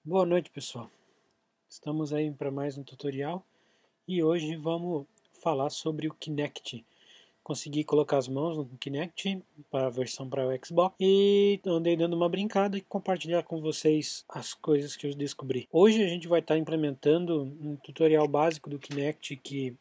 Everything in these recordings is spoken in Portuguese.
Boa noite, pessoal. Estamos aí para mais um tutorial e hoje vamos falar sobre o Kinect. Consegui colocar as mãos no Kinect para a versão para o Xbox e andei dando uma brincada e compartilhar com vocês as coisas que eu descobri. Hoje a gente vai estar implementando um tutorial básico do Kinect que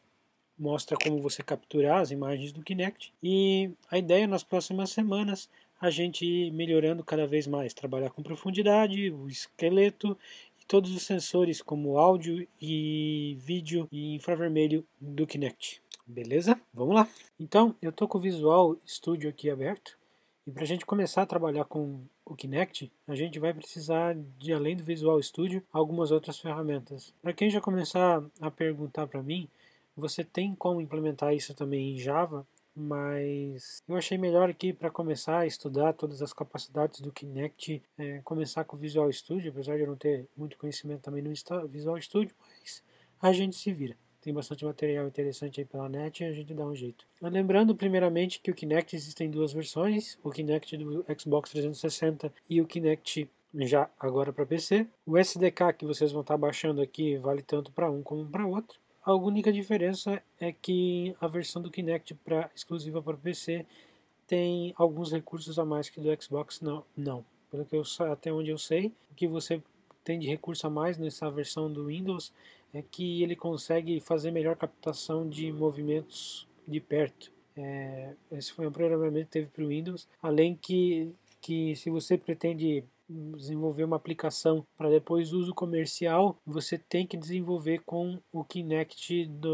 mostra como você capturar as imagens do Kinect, e a ideia nas próximas semanas a gente ir melhorando cada vez mais, trabalhar com profundidade, o esqueleto e todos os sensores como áudio e vídeo e infravermelho do Kinect. Beleza? Vamos lá! Então, eu estou com o Visual Studio aqui aberto, e para a gente começar a trabalhar com o Kinect, a gente vai precisar de, além do Visual Studio, algumas outras ferramentas. Para quem já começar a perguntar para mim, você tem como implementar isso também em Java, mas eu achei melhor aqui para começar a estudar todas as capacidades do Kinect, começar com o Visual Studio, apesar de eu não ter muito conhecimento também no Visual Studio, mas a gente se vira. Tem bastante material interessante aí pela net e a gente dá um jeito. Lembrando primeiramente que o Kinect existem duas versões, o Kinect do Xbox 360 e o Kinect já agora para PC. O SDK que vocês vão estar baixando aqui vale tanto para um como para outro. A única diferença é que a versão do Kinect exclusiva para o PC tem alguns recursos a mais que do Xbox não. Pelo que até onde eu sei, o que você tem de recurso a mais nessa versão do Windows é que ele consegue fazer melhor captação de movimentos de perto. Esse foi um programamento que teve para o Windows, além que se você pretende desenvolver uma aplicação para depois uso comercial, você tem que desenvolver com o Kinect da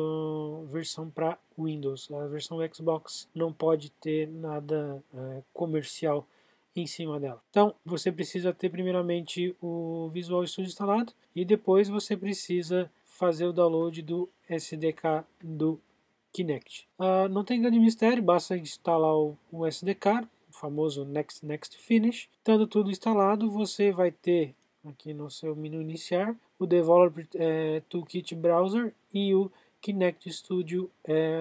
versão para Windows. A versão Xbox não pode ter nada comercial em cima dela. Então, você precisa ter primeiramente o Visual Studio instalado e depois você precisa fazer o download do SDK do Kinect. Não tem grande mistério, basta instalar o SDK, o famoso Next Finish. Estando tudo instalado, você vai ter aqui no seu menu iniciar o Developer Toolkit Browser e o Kinect Studio,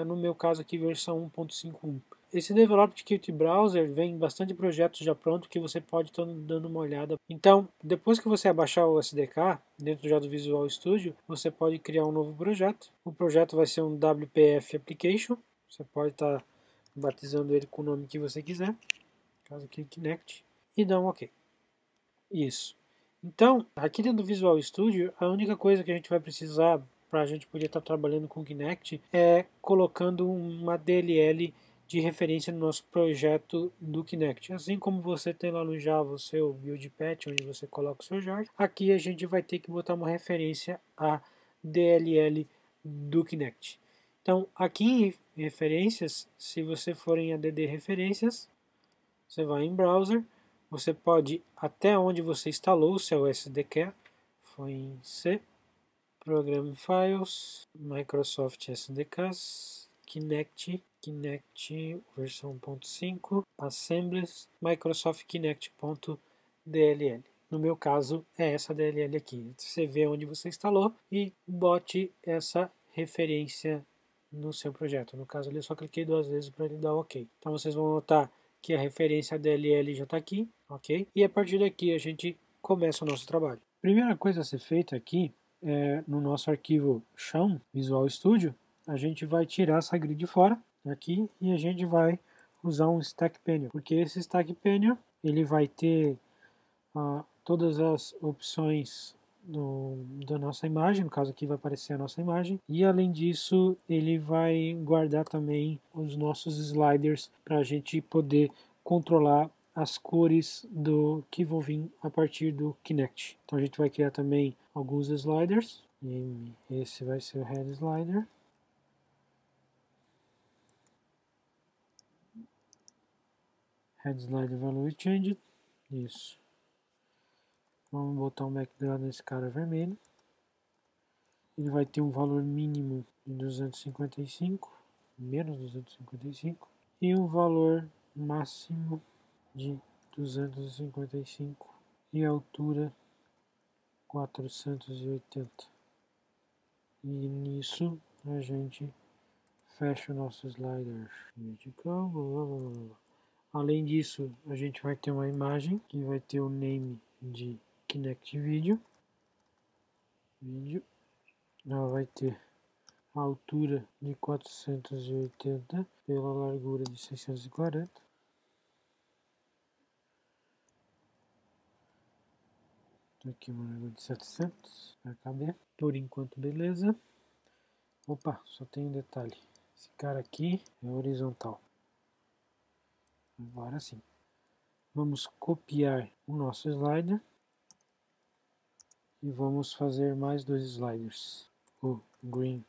no meu caso aqui versão 1.51. Esse Developer Kit Browser vem bastante projetos já pronto que você pode estar dando uma olhada. Então, depois que você abaixar o SDK, dentro já do Visual Studio, você pode criar um novo projeto. O projeto vai ser um WPF Application. Você pode estar batizando ele com o nome que você quiser. No caso aqui, Kinect. E dá um OK. Isso. Então, aqui dentro do Visual Studio, a única coisa que a gente vai precisar para a gente poder estar trabalhando com o Kinect é colocando uma DLL de referência no nosso projeto do Kinect. Assim como você tem lá no Java o seu buildpath, onde você coloca o seu jar, aqui a gente vai ter que botar uma referência à DLL do Kinect. Então, aqui em referências, se você for em add referências, você vai em browser, você pode ir até onde você instalou o seu SDK, foi em C, Program Files, Microsoft SDKs, Kinect versão 1.5, Assemblies, Microsoft Kinect.dll. No meu caso é essa DLL aqui. Você vê onde você instalou e bote essa referência no seu projeto. No caso ali eu só cliquei duas vezes para ele dar OK. Então vocês vão notar que a referência DLL já está aqui, OK? E a partir daqui a gente começa o nosso trabalho. Primeira coisa a ser feita aqui no nosso arquivo chão, Visual Studio, a gente vai tirar essa grid fora aqui e a gente vai usar um Stack Panel, porque esse Stack Panel ele vai ter todas as opções da nossa imagem, no caso aqui vai aparecer a nossa imagem, e além disso ele vai guardar também os nossos sliders para a gente poder controlar as cores que vão vir a partir do Kinect. Então a gente vai criar também alguns sliders, e esse vai ser o Head Slider. Head Slider Value Changed, isso. Vamos botar um background nesse cara vermelho. Ele vai ter um valor mínimo de 255, menos 255, e um valor máximo de 255 e altura 480. E nisso a gente fecha o nosso slider vertical. Além disso, a gente vai ter uma imagem que vai ter o name de Kinect Video. vídeo. Ela vai ter a altura de 480 pela largura de 640. Aqui uma largura de 700, vai caber. Por enquanto, beleza. Opa, só tem um detalhe. Esse cara aqui é horizontal. Agora sim. Vamos copiar o nosso slider. E vamos fazer mais dois sliders. O green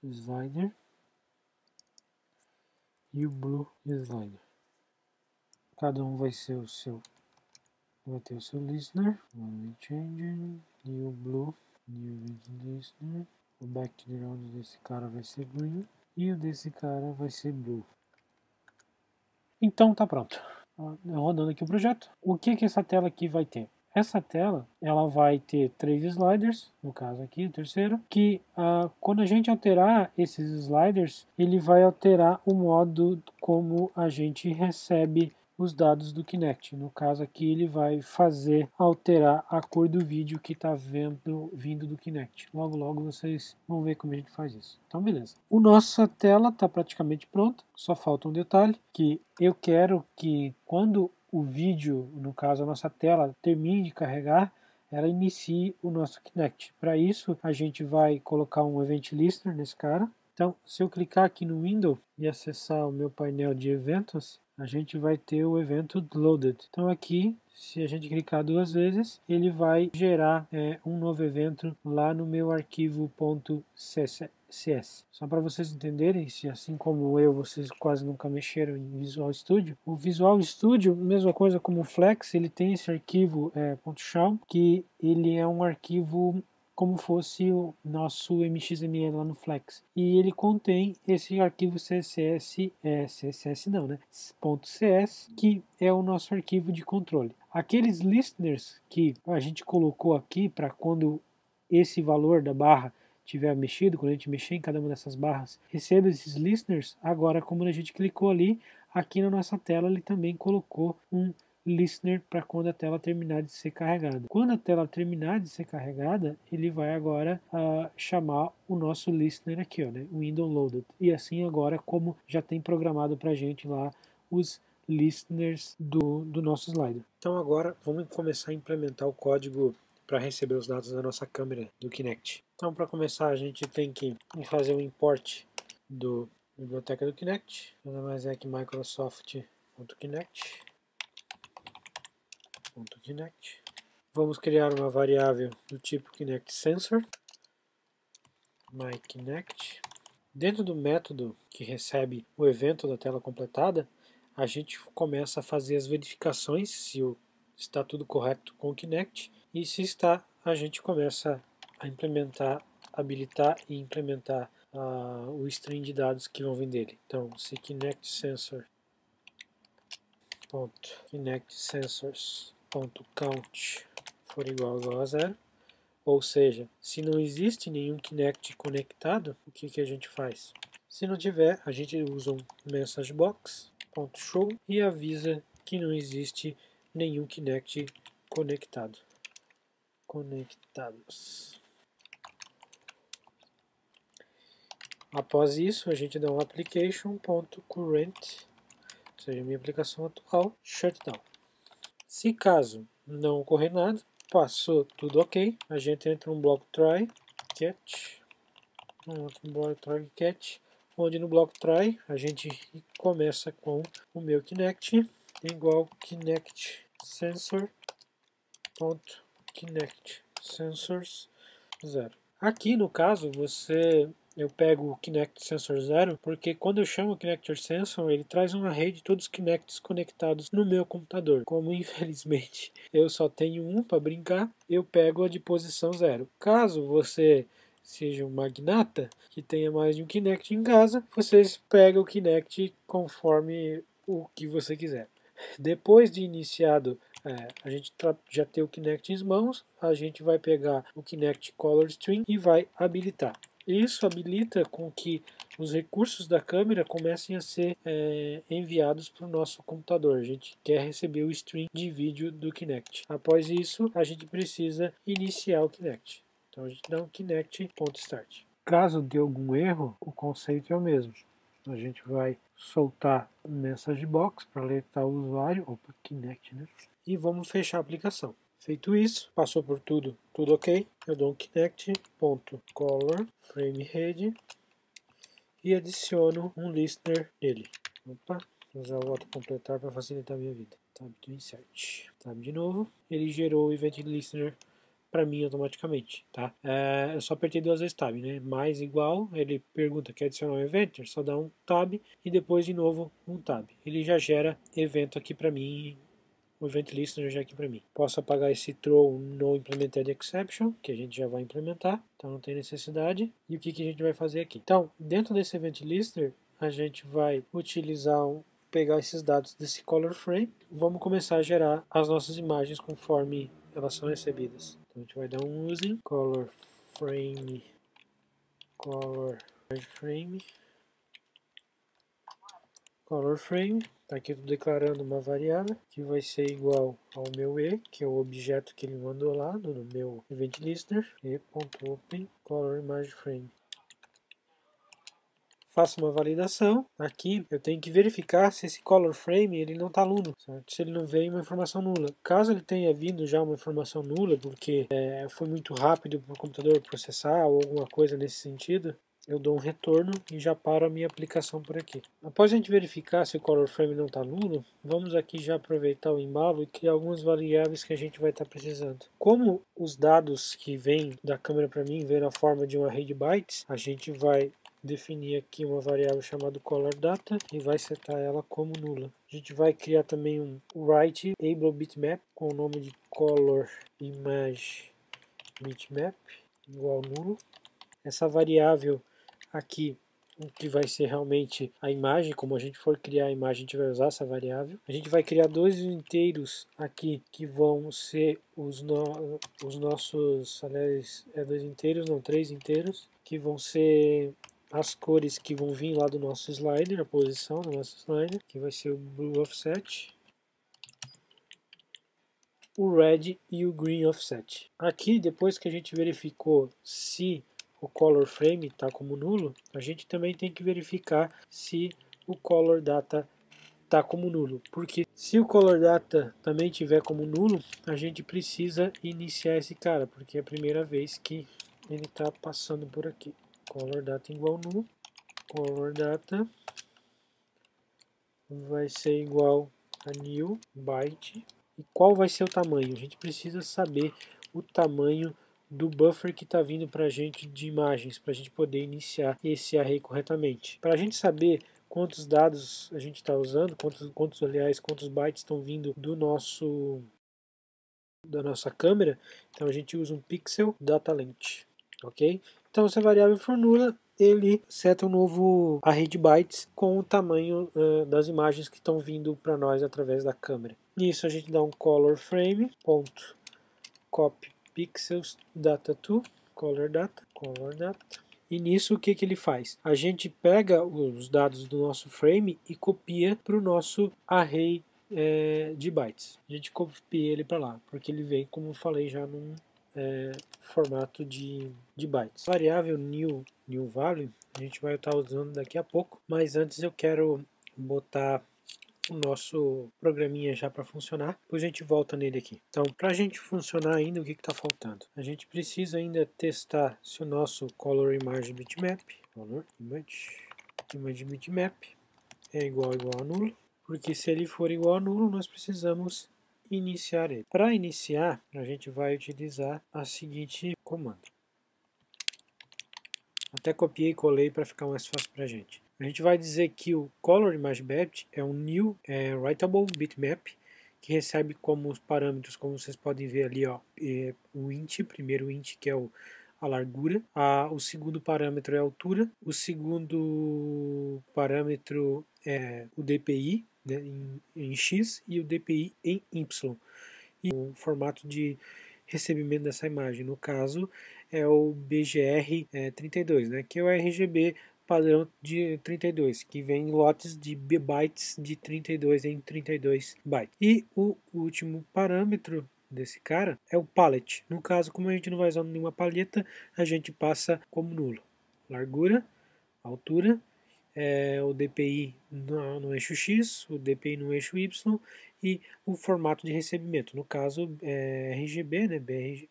slider e o blue slider. Cada um vai ter o seu listener, one change, e o blue, new listener. O background desse cara vai ser green e o desse cara vai ser blue. Então tá pronto. Rodando aqui o projeto. O que essa tela aqui vai ter? Essa tela, ela vai ter 3 sliders, no caso aqui, o terceiro, que quando a gente alterar esses sliders, ele vai alterar o modo como a gente recebe os dados do Kinect. No caso aqui, ele vai alterar a cor do vídeo que está vindo do Kinect. Logo, logo vocês vão ver como a gente faz isso. Então, beleza. Nossa tela está praticamente pronta, só falta um detalhe, que eu quero que quando o vídeo, no caso a nossa tela, termine de carregar, ela inicie o nosso Kinect. Para isso, a gente vai colocar um Event Listener nesse cara. Então, se eu clicar aqui no Window e acessar o meu painel de eventos, a gente vai ter o evento Loaded. Então aqui, se a gente clicar 2 vezes, ele vai gerar um novo evento lá no meu arquivo .css. Só para vocês entenderem, se assim como eu, vocês quase nunca mexeram em Visual Studio. O Visual Studio, mesma coisa como o Flex, ele tem esse arquivo .shaw, que ele é um arquivo como fosse o nosso MXML lá no Flex. E ele contém esse arquivo CSS, CSS não, né? .cs, que é o nosso arquivo de controle. Aqueles listeners que a gente colocou aqui para quando esse valor da barra tiver mexido, quando a gente mexer em cada uma dessas barras, receba esses listeners. Agora, como a gente clicou ali, aqui na nossa tela ele também colocou um listener para quando a tela terminar de ser carregada. Quando a tela terminar de ser carregada, ele vai agora chamar o nosso listener aqui, ó, né, Window Loaded. E assim agora, como já tem programado para a gente lá os listeners do nosso slider. Então agora vamos começar a implementar o código para receber os dados da nossa câmera do Kinect. Então para começar a gente tem que fazer o import da biblioteca do Kinect. Nada mais é que Microsoft.Kinect. Kinect. Vamos criar uma variável do tipo Kinect Sensor, myKinect. Dentro do método que recebe o evento da tela completada, a gente começa a fazer as verificações se está tudo correto com o Kinect, e se está, a gente começa a implementar, habilitar e implementar o string de dados que vão vir dele. Então, se Kinect Sensor .Kinect Sensors .count for igual a 0, ou seja, se não existe nenhum Kinect conectado, o que a gente faz? Se não tiver, a gente usa um messagebox.show e avisa que não existe nenhum Kinect conectados. Após isso, a gente dá um application.current, ou seja, minha aplicação atual, shutdown. Se caso não ocorrer nada, passou tudo ok, a gente entra no bloco try catch, onde no bloco try a gente começa com o meu Kinect igual Kinect Sensor.Kinect Sensors 0. Aqui no caso eu pego o Kinect Sensor 0 porque quando eu chamo o Kinect Sensor ele traz uma rede de todos os Kinects conectados no meu computador. Como infelizmente eu só tenho um para brincar, eu pego a de posição 0. Caso você seja um magnata que tenha mais de um Kinect em casa, vocês pegam o Kinect conforme o que você quiser. Depois de iniciado, a gente já tem o Kinect em mãos, a gente vai pegar o Kinect Color String e vai habilitar. Isso habilita com que os recursos da câmera comecem a ser enviados para o nosso computador. A gente quer receber o stream de vídeo do Kinect. Após isso, a gente precisa iniciar o Kinect. Então a gente dá um Kinect.start. Caso dê algum erro, o conceito é o mesmo. A gente vai soltar um message box para alertar o usuário, opa, Kinect, né? E vamos fechar a aplicação. Feito isso, passou por tudo ok, eu dou um Kinect.color frameHead e adiciono um listener nele. Opa, vou usar o autocompletar para facilitar a minha vida. Tab to insert. Tab de novo, ele gerou o event listener para mim automaticamente, tá? Eu só apertei 2 vezes tab, né? Mais igual, ele pergunta quer adicionar um evento, só dá um tab e depois de novo um tab. Ele já gera evento aqui para mim, o event listener já aqui para mim. Posso apagar esse throw no implemented exception, que a gente já vai implementar, então não tem necessidade. E o que a gente vai fazer aqui? Então, dentro desse event listener, a gente vai utilizar pegar esses dados desse color frame, vamos começar a gerar as nossas imagens conforme elas são recebidas. Então a gente vai dar um using color frame tá aqui declarando uma variável que vai ser igual ao meu e, que é o objeto que ele mandou lá no meu event listener, e.open color image frame. Faço uma validação. Aqui eu tenho que verificar se esse color frame ele não está nulo, certo? Se ele não veio uma informação nula. Caso ele tenha vindo já uma informação nula, porque foi muito rápido para o computador processar ou alguma coisa nesse sentido, eu dou um retorno e já paro a minha aplicação por aqui. Após a gente verificar se o color frame não está nulo, vamos aqui já aproveitar o embalo e criar algumas variáveis que a gente vai estar precisando. Como os dados que vêm da câmera para mim vêm na forma de um array de bytes, a gente vai definir aqui uma variável chamada colorData e vai setar ela como nula. A gente vai criar também um writeable bitmap com o nome de colorImageBitmap igual nulo. Essa variável aqui, o que vai ser realmente a imagem, como a gente for criar a imagem, a gente vai usar essa variável. A gente vai criar 2 inteiros aqui, que vão ser os nossos, aliás, 2 inteiros, não, 3 inteiros, que vão ser as cores que vão vir lá do nosso slider, a posição do nosso slider, que vai ser o blue offset, o red e o green offset. Aqui, depois que a gente verificou se o color frame está como nulo, a gente também tem que verificar se o color data está como nulo, porque se o color data também tiver como nulo, a gente precisa iniciar esse cara, porque é a primeira vez que ele está passando por aqui. Color data igual nulo, color data vai ser igual a new byte. E qual vai ser o tamanho? A gente precisa saber o tamanho do buffer que está vindo para a gente de imagens, para a gente poder iniciar esse array corretamente. Para a gente saber quantos dados a gente está usando, quantos bytes estão vindo da nossa câmera, então a gente usa um pixel data length, ok? Então se a variável for nula, ele seta um novo array de bytes com o tamanho das imagens que estão vindo para nós através da câmera. Nisso a gente dá um color frame ponto copy pixels data to color data. E nisso o que ele faz? A gente pega os dados do nosso frame e copia para o nosso array de bytes. A gente copia ele para lá, porque ele vem, como eu falei, já num formato de bytes. Variável new value a gente vai estar usando daqui a pouco, mas antes eu quero botar o nosso programinha já para funcionar, depois a gente volta nele aqui. Então, para a gente funcionar ainda, o que está faltando? A gente precisa ainda testar se o nosso color image bitmap, é igual a nulo, porque se ele for igual a nulo, nós precisamos iniciar ele. Para iniciar, a gente vai utilizar a seguinte comando. Até copiei e colei para ficar mais fácil para a gente. A gente vai dizer que o color image bitmap é um new writable bitmap que recebe como os parâmetros, como vocês podem ver ali, ó, o int, primeiro int que é a largura, o segundo parâmetro é a altura, o segundo parâmetro é o DPI, né, em X, e o DPI em Y. E o formato de recebimento dessa imagem, no caso, é o BGR 32, né, que é o RGB padrão de 32, que vem em lotes de bytes de 32 em 32 bytes. E o último parâmetro desse cara é o pallet. No caso, como a gente não vai usar nenhuma palheta, a gente passa como nulo. Largura, altura, o DPI no eixo X, o DPI no eixo Y e o formato de recebimento. No caso, RGB, né,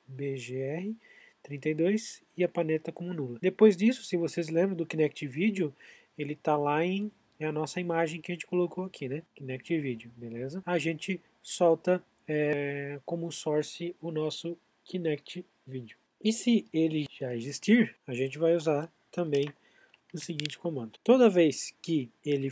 BGR 32 e a palheta como nula. Depois disso, se vocês lembram do Kinect Video, ele está lá é a nossa imagem que a gente colocou aqui, né? Kinect Video, beleza? A gente solta como source o nosso Kinect Video. E se ele já existir, a gente vai usar também o seguinte comando. Toda vez que ele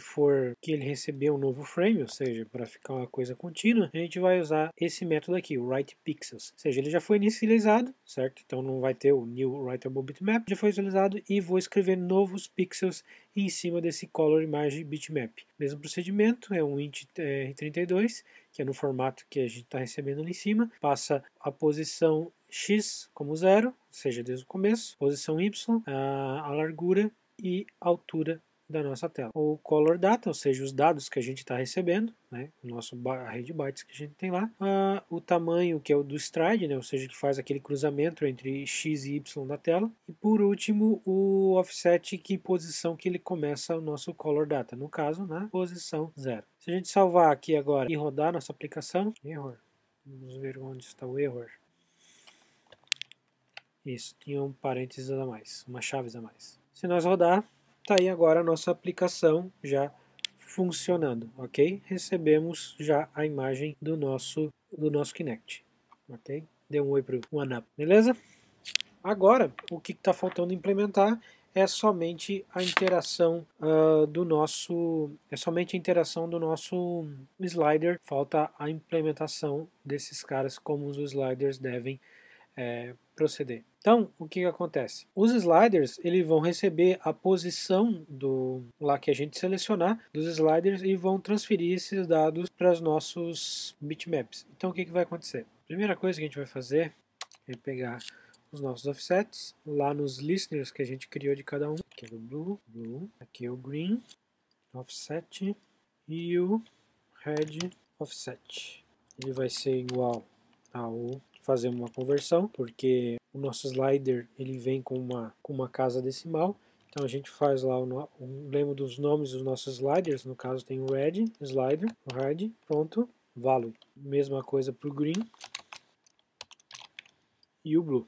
receber um novo frame, ou seja, para ficar uma coisa contínua, a gente vai usar esse método aqui, o writePixels. Ou seja, ele já foi inicializado, certo? Então não vai ter o new writable bitmap, já foi inicializado e vou escrever novos pixels em cima desse color image bitmap. Mesmo procedimento, é um int R32, que é no formato que a gente está recebendo ali em cima, passa a posição X como 0, ou seja, desde o começo, posição Y, a largura e altura da nossa tela. O color data, ou seja, os dados que a gente está recebendo, né, o nosso array de bytes que a gente tem lá, o tamanho que é o do stride, né, ou seja, que faz aquele cruzamento entre x e y da tela, e por último o offset, que posição que ele começa o nosso color data, no caso na posição 0. Se a gente salvar aqui agora e rodar nossa aplicação, error, vamos ver onde está o error. Isso, tinha um parênteses a mais, uma chaves a mais. Se nós rodar, está aí agora a nossa aplicação já funcionando, ok? Recebemos já a imagem do nosso Kinect, ok? Dê um oi para o OneUp, beleza? Agora, o que está faltando implementar é somente a interação do nosso slider. Falta a implementação desses caras, como os sliders devem proceder. Então, o que acontece? Os sliders eles vão receber a posição lá que a gente selecionar dos sliders e vão transferir esses dados para os nossos bitmaps. Então, o que vai acontecer? Primeira coisa que a gente vai fazer é pegar os nossos offsets lá nos listeners que a gente criou de cada um. Aqui é o blue, aqui é o green offset e o red offset. Ele vai ser igual ao fazer uma conversão, porque o nosso slider ele vem com uma casa decimal. Então a gente faz lá lembro dos nomes dos nossos sliders, no caso tem o red slider, o red, pronto, value. Mesma coisa para o green e o blue.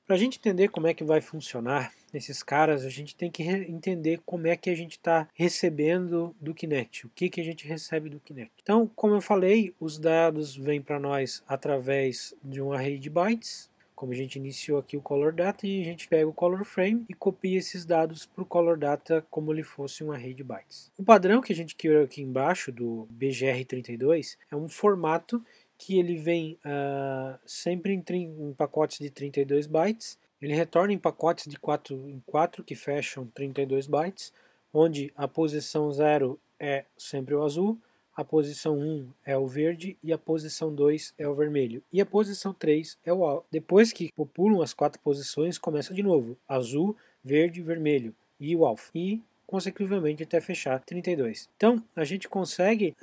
Para a gente entender como é que vai funcionar esses caras, a gente tem que entender como é que a gente está recebendo do Kinect, o que a gente recebe do Kinect. Então, como eu falei, os dados vêm para nós através de um array de bytes, como a gente iniciou aqui o color data, e a gente pega o color frame e copia esses dados para o color data como ele fosse um array de bytes. O padrão que a gente criou aqui embaixo do BGR32 é um formato que ele vem sempre em pacotes de 32 bytes, ele retorna em pacotes de 4 em 4 que fecham 32 bytes, onde a posição 0 é sempre o azul, a posição 1 é o verde e a posição 2 é o vermelho. E a posição 3 é o alfa. Depois que populam as 4 posições, começa de novo, azul, verde, vermelho e o alfa. E consecutivamente até fechar 32. Então, a gente consegue,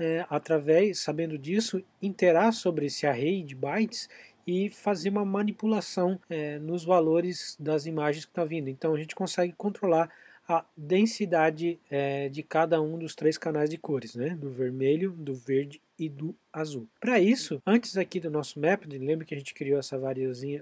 sabendo disso, interar sobre esse array de bytes e fazer uma manipulação nos valores das imagens que está vindo. Então, a gente consegue controlar a densidade de cada um dos 3 canais de cores, né? Do vermelho, do verde e do azul. Para isso, antes aqui do nosso map, lembra que a gente criou essa variazinha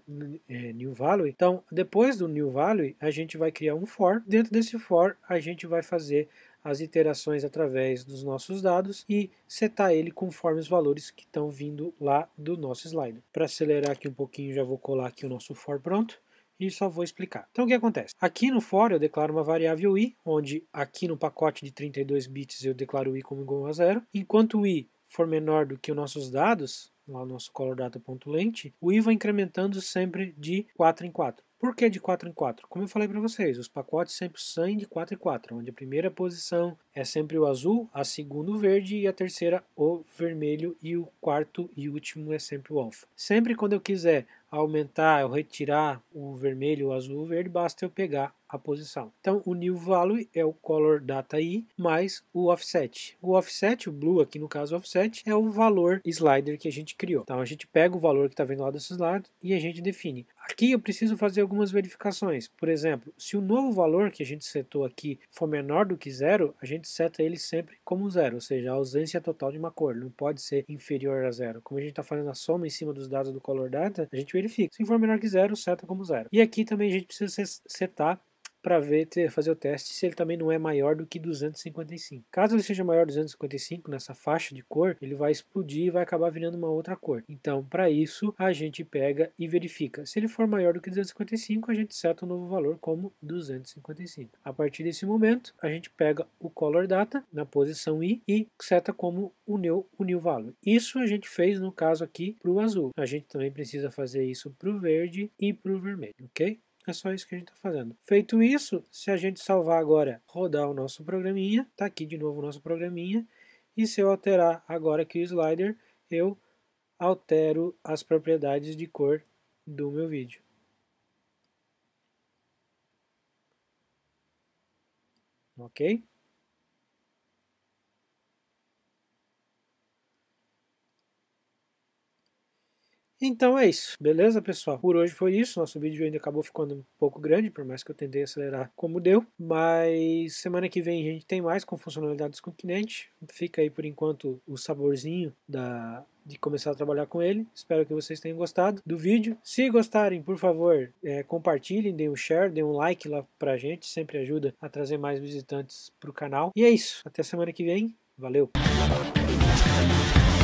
new value? Então, depois do new value, a gente vai criar um for. Dentro desse for, a gente vai fazer as iterações através dos nossos dados e setar ele conforme os valores que estão vindo lá do nosso slider. Para acelerar aqui um pouquinho, já vou colar aqui o nosso for pronto. E só vou explicar. Então o que acontece? Aqui no for eu declaro uma variável i, onde aqui no pacote de 32 bits eu declaro o i como igual a 0. Enquanto o i for menor do que os nossos dados, lá o nosso colorData.length, o i vai incrementando sempre de 4 em 4. Por que de 4 em 4? Como eu falei para vocês, os pacotes sempre saem de 4 em 4, onde a primeira posição é sempre o azul, a segunda o verde e a terceira o vermelho e o quarto e último é sempre o alfa. Sempre quando eu quiser aumentar ou retirar o vermelho, o azul, o verde, basta eu pegar a posição. Então o new value é o color data I mais o offset. O offset, o blue aqui no caso o offset, é o valor slider que a gente criou. Então a gente pega o valor que está vendo lá desse lado e a gente define. Aqui eu preciso fazer algumas verificações. Por exemplo, se o novo valor que a gente setou aqui for menor do que 0, a gente seta ele sempre como 0, ou seja, a ausência total de uma cor. Não pode ser inferior a 0. Como a gente está fazendo a soma em cima dos dados do color data, a gente verifica. Se for menor que 0, seta como 0. E aqui também a gente precisa setar para fazer o teste se ele também não é maior do que 255. Caso ele seja maior de 255 nessa faixa de cor, ele vai explodir e vai acabar virando uma outra cor. Então, para isso, a gente pega e verifica. Se ele for maior do que 255, a gente seta um novo valor como 255. A partir desse momento, a gente pega o color data na posição I e seta como o new value. Isso a gente fez no caso aqui para o azul. A gente também precisa fazer isso para o verde e para o vermelho, ok? É só isso que a gente está fazendo. Feito isso, se a gente salvar agora, rodar o nosso programinha, está aqui de novo o nosso programinha, e se eu alterar agora aqui o slider, eu altero as propriedades de cor do meu vídeo. Ok? Então é isso, beleza pessoal? Por hoje foi isso, nosso vídeo ainda acabou ficando um pouco grande, por mais que eu tentei acelerar como deu, mas semana que vem a gente tem mais com funcionalidades com Kinect, fica aí por enquanto o saborzinho de começar a trabalhar com ele. Espero que vocês tenham gostado do vídeo. Se gostarem, por favor, compartilhem, deem um share, deem um like lá pra gente, sempre ajuda a trazer mais visitantes pro canal. E é isso, até semana que vem, valeu!